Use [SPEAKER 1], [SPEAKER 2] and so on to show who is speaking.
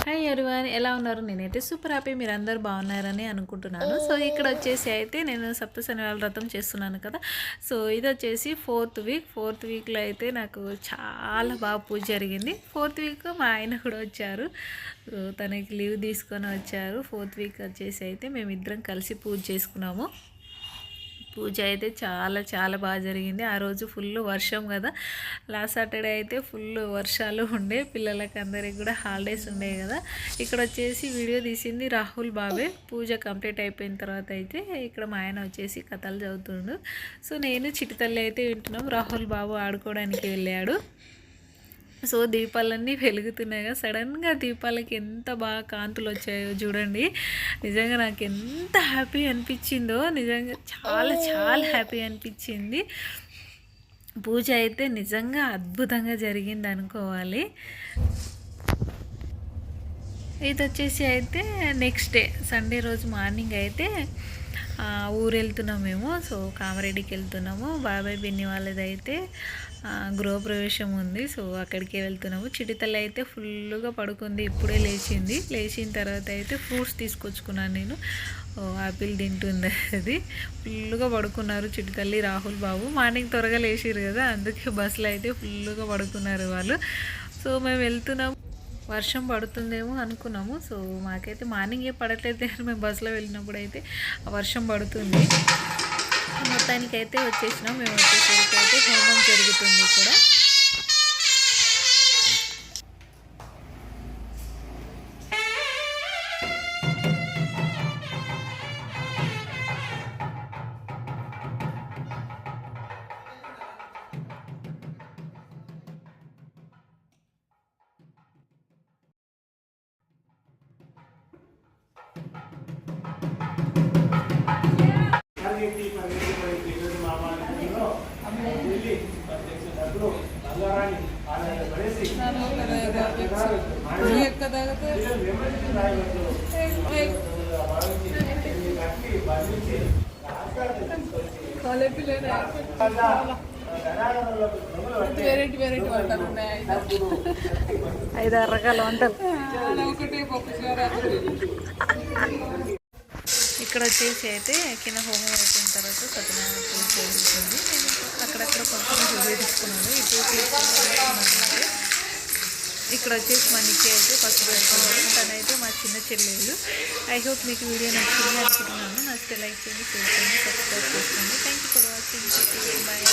[SPEAKER 1] Hi everyone, ఎలా ఉన్నారు? నేనైతే సూపర్ హ్యాపీ, మీరందరూ బాగున్నారని అనుకుంటున్నాను. సో ఇక్కడ వచ్చేసి అయితే నేను సప్త శనివార వ్రతం చేస్తున్నాను కదా. సో ఇది వచ్చేసి ఫోర్త్ వీక్లో అయితే నాకు చాలా బాగా పూజ జరిగింది. ఫోర్త్ వీక్ మా ఆయన కూడా వచ్చారు. సో తనకి లీవ్ తీసుకొని వచ్చారు. ఫోర్త్ వీక్ వచ్చేసి అయితే మేమిద్దరం కలిసి పూజ చేసుకున్నాము. పూజ అయితే చాలా చాలా బాగా జరిగింది. ఆ రోజు ఫుల్ వర్షం కదా, లాస్ట్ సాటర్డే అయితే ఫుల్ వర్షాలు ఉండే, పిల్లలకి అందరికి కూడా హాలిడేస్ ఉండే కదా. ఇక్కడ వచ్చేసి వీడియో తీసింది రాహుల్ బాబే. పూజ కంప్లీట్ అయిపోయిన తర్వాత అయితే ఇక్కడ మా ఆయన వచ్చేసి కథలు చదువుతుండు. సో నేను చిటితల్లి అయితే వింటున్నాం. రాహుల్ బాబు ఆడుకోవడానికి వెళ్ళాడు. సో దీపాలన్నీ వెలుగుతున్నాయి కదా, సడన్గా దీపాలకి ఎంత బాగా కాంతులు వచ్చాయో చూడండి. నిజంగా నాకు ఎంత హ్యాపీ అనిపించిందో, నిజంగా చాలా చాలా హ్యాపీ అనిపించింది. పూజ అయితే నిజంగా అద్భుతంగా జరిగింది అనుకోవాలి. ఇది వచ్చేసి అయితే నెక్స్ట్ డే సండే రోజు మార్నింగ్ అయితే ఊరు వెళ్తున్నాం మేము. సో కామారెడ్డికి వెళ్తున్నాము. బాబాయ్ పిన్ని వాళ్ళది అయితే గృహప్రవేశం ఉంది. సో అక్కడికే వెళ్తున్నాము. చిటితల్లి అయితే ఫుల్గా పడుకుంది, ఇప్పుడే లేచిన తర్వాత అయితే ఫ్రూట్స్ తీసుకొచ్చుకున్నాను నేను. ఆపిల్ తింటుంది. అది ఫుల్గా పడుకున్నారు చిటితల్లి, రాహుల్ బాబు. మార్నింగ్ త్వరగా లేచిరు కదా, అందుకే బస్సులో అయితే ఫుల్గా పడుకున్నారు వాళ్ళు. సో మేము వెళ్తున్నాము. వర్షం పడుతుందేమో అనుకున్నాము. సో మాకైతే మార్నింగ్ ఏ పడట్లేదు, మేము బస్సులో వెళ్ళినప్పుడు అయితే వర్షం పడుతుంది. మొత్తానికైతే వచ్చేసినాం. మేము వచ్చేసరికి అయితే హోమం జరుగుతుంది ఇక్కడ. ఐదారు రకాల వంటలు ఇక్కడ వచ్చేసి అయితే కింద హోమం అయిపోయిన తర్వాత సత్యనారాయణ పూజ జరుగుతుంది. నేను అక్కడక్కడ కొంచెం వీడియో తీసుకున్నాను. ఇక్కడ వచ్చేసి మా నిక్కి అయితే పసుపు పెడుతున్నాడు. తనైతే మా చిన్న చెల్లెలు. ఐ హోప్ మీకు వీడియో నచ్చింది అనుకుంటున్నాను. నచ్చితే లైక్ చేయండి, షేర్ చేయండి, సబ్స్క్రైబ్ చేసుకోండి. Thank you for watching. Bye.